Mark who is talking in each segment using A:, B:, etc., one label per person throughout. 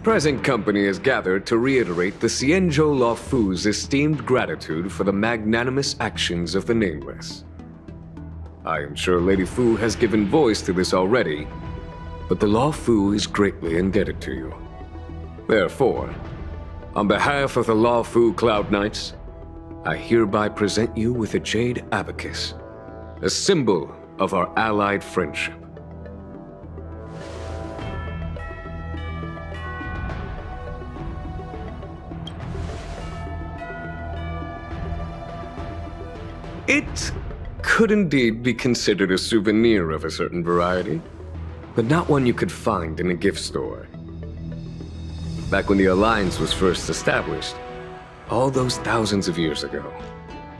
A: present company is gathered to reiterate the Xianzhou Luofu's esteemed gratitude for the magnanimous actions of the Nameless. I am sure Lady Fu has given voice to this already, but the Luofu is greatly indebted to you. Therefore, on behalf of the Luofu Cloud Knights, I hereby present you with a Jade Abacus, a symbol of our allied friendship. It could indeed be considered a souvenir of a certain variety, but not one you could find in a gift store. Back when the Alliance was first established, all those thousands of years ago,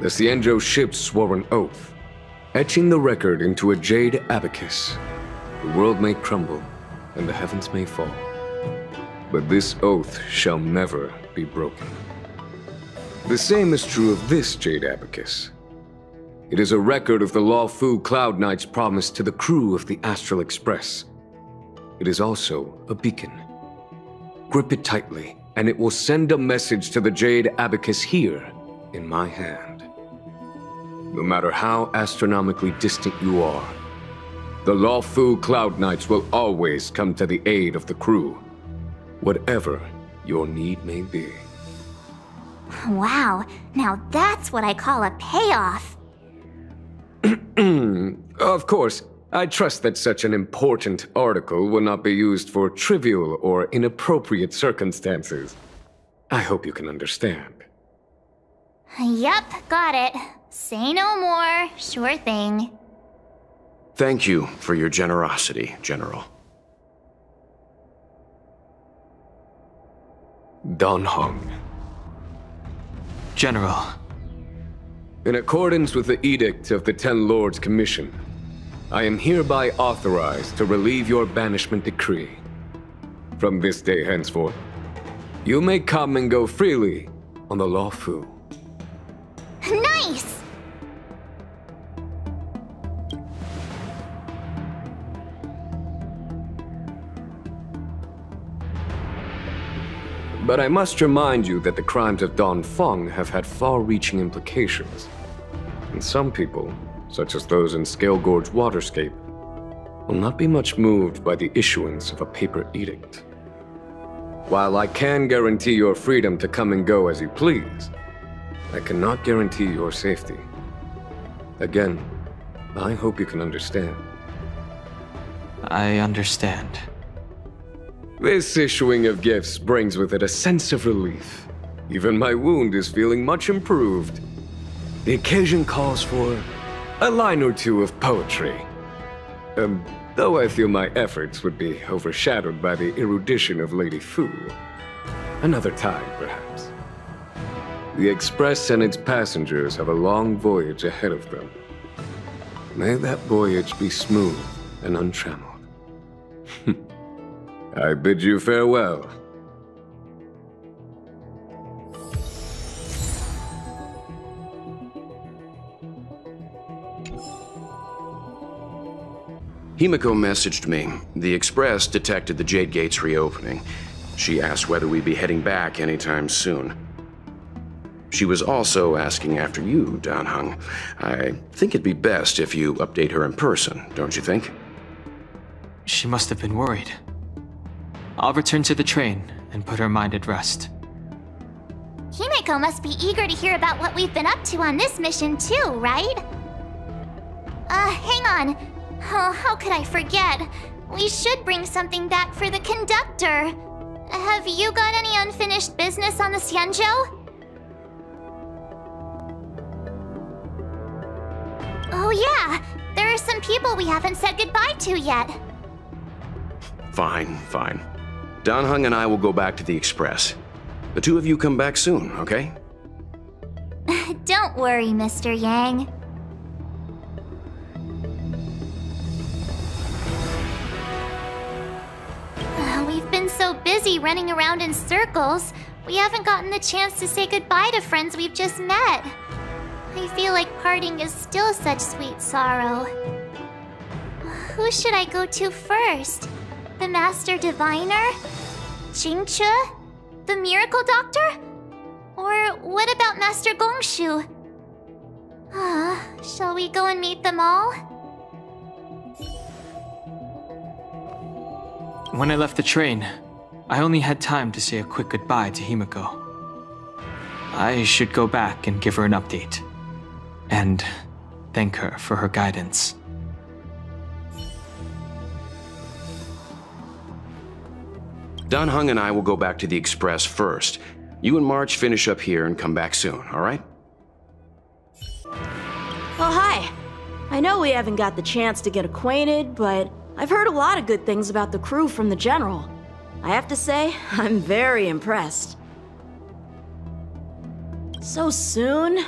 A: the Xianzhou ships swore an oath, etching the record into a Jade Abacus. The world may crumble, and the heavens may fall, but this oath shall never be broken. The same is true of this Jade Abacus. It is a record of the Luofu Cloud Knight's promise to the crew of the Astral Express. It is also a beacon. Grip it tightly, and it will send a message to the Jade Abacus here, in my hand. No matter how astronomically distant you are, the Luofu Cloud Knights will always come to the aid of the crew, whatever your need may be.
B: Wow, now that's what I call a payoff.
A: Of course, I trust that such an important article will not be used for trivial or inappropriate circumstances. I hope you can understand.
B: Yep, got it. Say no more. Sure thing.
C: Thank you for your generosity, General.
A: Dan Heng.
D: General.
A: In accordance with the Edict of the Ten Lords Commission, I am hereby authorized to relieve your banishment decree. From this day henceforth, you may come and go freely on the Luofu.
B: Nice!
A: But I must remind you that the crimes of Dongfeng have had far-reaching implications. And some people, such as those in Scale Gorge Waterscape, will not be much moved by the issuance of a paper edict. While I can guarantee your freedom to come and go as you please, I cannot guarantee your safety. Again, I hope you can understand.
D: I understand.
A: This issuing of gifts brings with it a sense of relief. Even my wound is feeling much improved. The occasion calls for a line or two of poetry. Though I feel my efforts would be overshadowed by the erudition of Lady Fu. Another time, perhaps. The Express and its passengers have a long voyage ahead of them. May that voyage be smooth and untrammeled. I bid you farewell.
C: Himiko messaged me. The Express detected the Jade Gates reopening. She asked whether we'd be heading back anytime soon. She was also asking after you, Dan Heng. I think it'd be best if you update her in person, don't you think?
D: She must have been worried. I'll return to the train and put her mind at rest.
B: Himiko must be eager to hear about what we've been up to on this mission too, right? Hang on. Oh, how could I forget? We should bring something back for the conductor. Have you got any unfinished business on the Xianzhou? Oh yeah, there are some people we haven't said goodbye to yet.
C: Fine, fine. Dan Heng and I will go back to the Express. The two of you come back soon, okay?
B: Don't worry, Mr. Yang. We've been so busy running around in circles, we haven't gotten the chance to say goodbye to friends we've just met. I feel like parting is still such sweet sorrow. Who should I go to first? The Master Diviner? Jingche? The miracle doctor? Or what about Master Gongshu? Shall we go and meet them all?
D: When I left the train, I only had time to say a quick goodbye to Himiko. I should go back and give her an update. And thank her for her guidance.
C: Dan Heng and I will go back to the Express first. You and March finish up here and come back soon, all right?
E: Oh, hi. I know we haven't got the chance to get acquainted, but I've heard a lot of good things about the crew from the General. I have to say, I'm very impressed. So soon?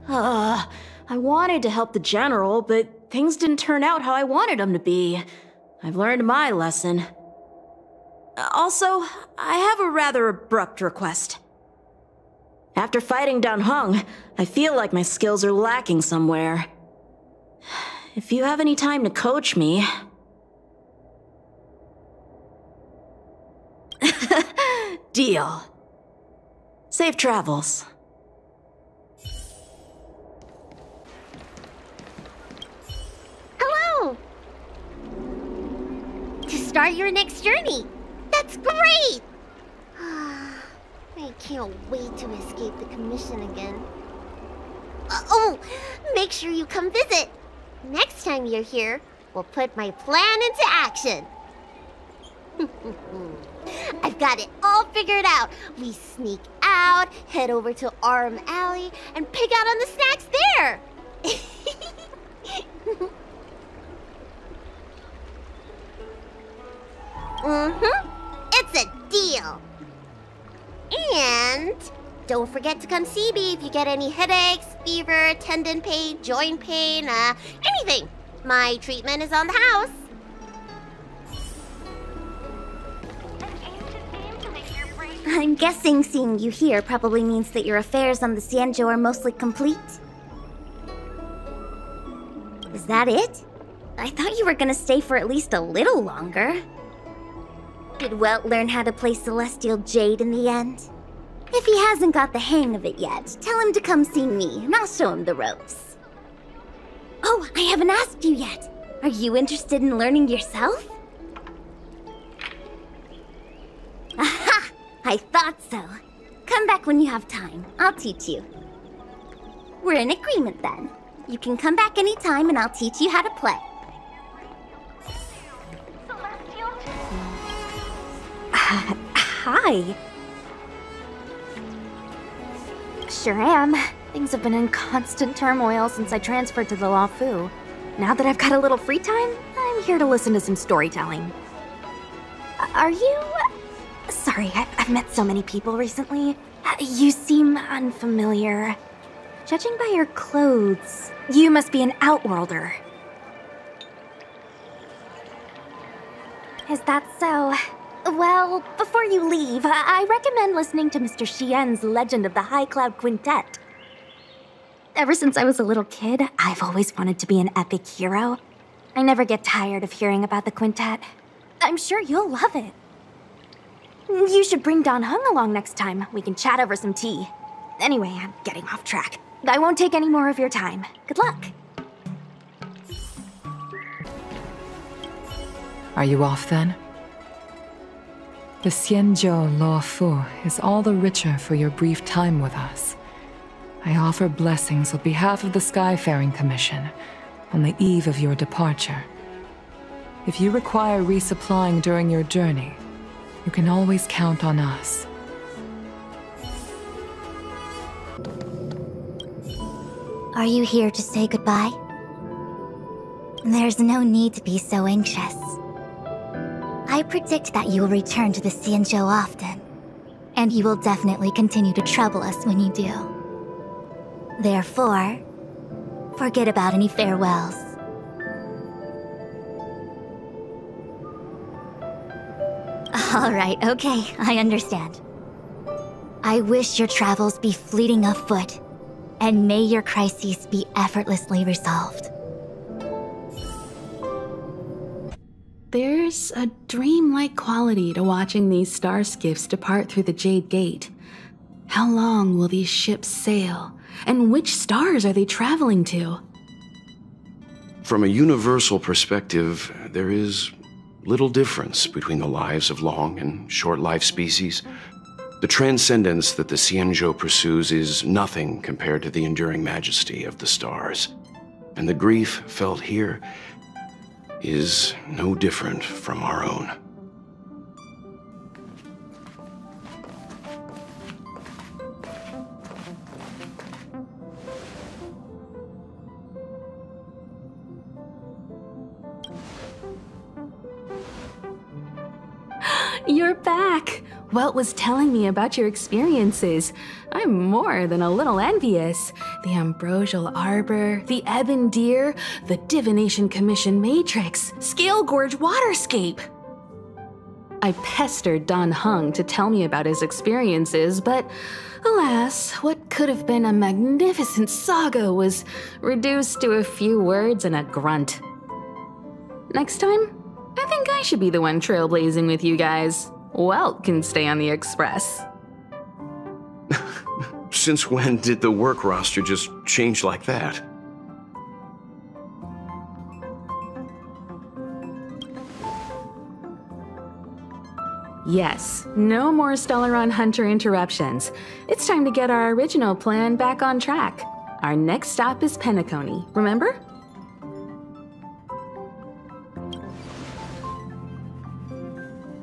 E: I wanted to help the General, but things didn't turn out how I wanted them to be. I've learned my lesson. Also, I have a rather abrupt request. After fighting Dan Heng, I feel like my skills are lacking somewhere. If you have any time to coach me... Deal. Safe travels.
B: Hello! To start your next journey. That's great! I can't wait to escape the commission again. Make sure you come visit. Next time you're here, we'll put my plan into action. I've got it all figured out. We sneak out, head over to Arm Alley, and pick out on the snacks there. It's a deal. And don't forget to come see me if you get any headaches, fever, tendon pain, joint pain, anything. My treatment is on the house. I'm guessing seeing you here probably means that your affairs on the Xianzhou are mostly complete. Is that it? I thought you were gonna stay for at least a little longer. Did Welt learn how to play Celestial Jade in the end? If he hasn't got the hang of it yet, tell him to come see me, and I'll show him the ropes. Oh, I haven't asked you yet. Are you interested in learning yourself? Aha! I thought so. Come back when you have time. I'll teach you. We're in agreement then. You can come back anytime and I'll teach you how to play. Hi. Sure am. Things have been in constant turmoil since I transferred to the Luofu. Now that I've got a little free time, I'm here to listen to some storytelling. Are you... Sorry, I've met so many people recently. You seem unfamiliar. Judging by your clothes, you must be an Outworlder. Is that so? Well, before you leave, I recommend listening to Mr. Xian's Legend of the High Cloud Quintet. Ever since I was a little kid, I've always wanted to be an epic hero. I never get tired of hearing about the quintet. I'm sure you'll love it. You should bring Dan Heng along next time. We can chat over some tea. Anyway, I'm getting off track. I won't take any more of your time. Good luck.
F: Are you off then? The Xianzhou Luofu is all the richer for your brief time with us. I offer blessings on behalf of the Skyfaring Commission on the eve of your departure. If you require resupplying during your journey, you can always count on us.
B: Are you here to say goodbye? There's no need to be so anxious. I predict that you will return to the Xianzhou often, and you will definitely continue to trouble us when you do. Therefore, forget about any farewells. All right, okay, I understand. I wish your travels be fleeting of foot, and may your crises be effortlessly resolved.
G: There's a dreamlike quality to watching these star skiffs depart through the Jade Gate. How long will these ships sail? And which stars are they traveling to?
C: From a universal perspective, there is little difference between the lives of long and short-lived species. The transcendence that the Xianzhou pursues is nothing compared to the enduring majesty of the stars. And the grief felt here is no different from our own.
G: You're back! Welt was telling me about your experiences. I'm more than a little envious. The Ambrosial Arbor, the Ebon Deer, the Divination Commission Matrix, Scale Gorge Waterscape. I pestered Dan Heng to tell me about his experiences, but alas, what could have been a magnificent saga was reduced to a few words and a grunt. Next time, I think I should be the one trailblazing with you guys. Welt can stay on the Express.
C: Since when did the work roster just change like that?
G: Yes, no more Stellaron Hunter interruptions. It's time to get our original plan back on track. Our next stop is Penacony, remember?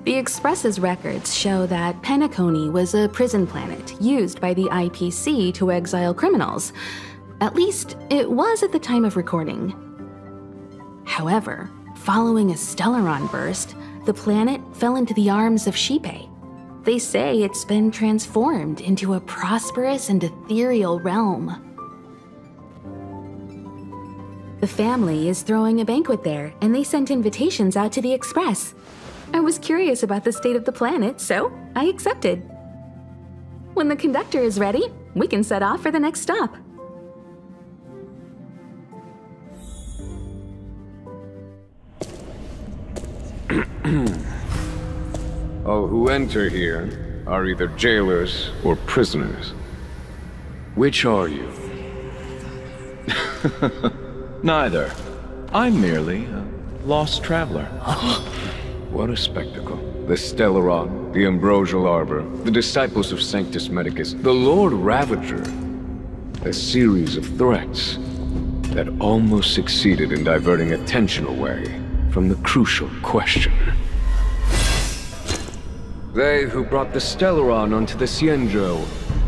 G: The Express's records show that Penacony was a prison planet used by the IPC to exile criminals. At least, it was at the time of recording. However, following a Stellaron burst, the planet fell into the arms of Xipe. They say it's been transformed into a prosperous and ethereal realm. The family is throwing a banquet there, and they sent invitations out to the Express. I was curious about the state of the planet, so I accepted. When the conductor is ready, we can set off for the next stop.
A: All who enter here are either jailers or prisoners. Which are you?
H: Neither. I'm merely a lost traveler.
A: What a spectacle. The Stellaron, the Ambrosial Arbor, the Disciples of Sanctus Medicus, the Lord Ravager. A series of threats that almost succeeded in diverting attention away from the crucial question. They who brought the Stellaron onto the Xianzhou,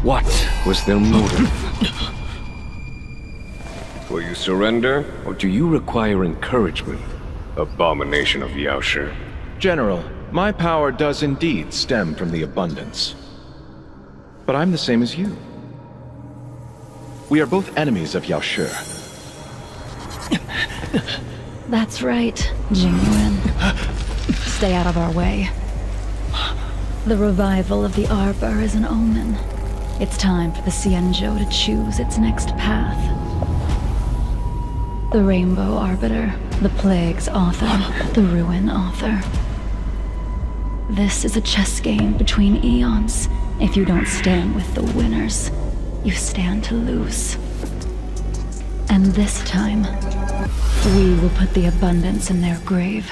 A: what was their motive? Will you surrender, or do you require encouragement? Abomination of Yaoshi.
H: General, my power does indeed stem from the abundance. But I'm the same as you. We are both enemies of Yaoshi.
I: That's right, Jingyuan. Stay out of our way. The revival of the Arbor is an omen. It's time for the Xianzhou to choose its next path. The Rainbow Arbiter, the Plague's author, the Ruin author. This is a chess game between eons. If you don't stand with the winners, you stand to lose. And this time, we will put the abundance in their grave.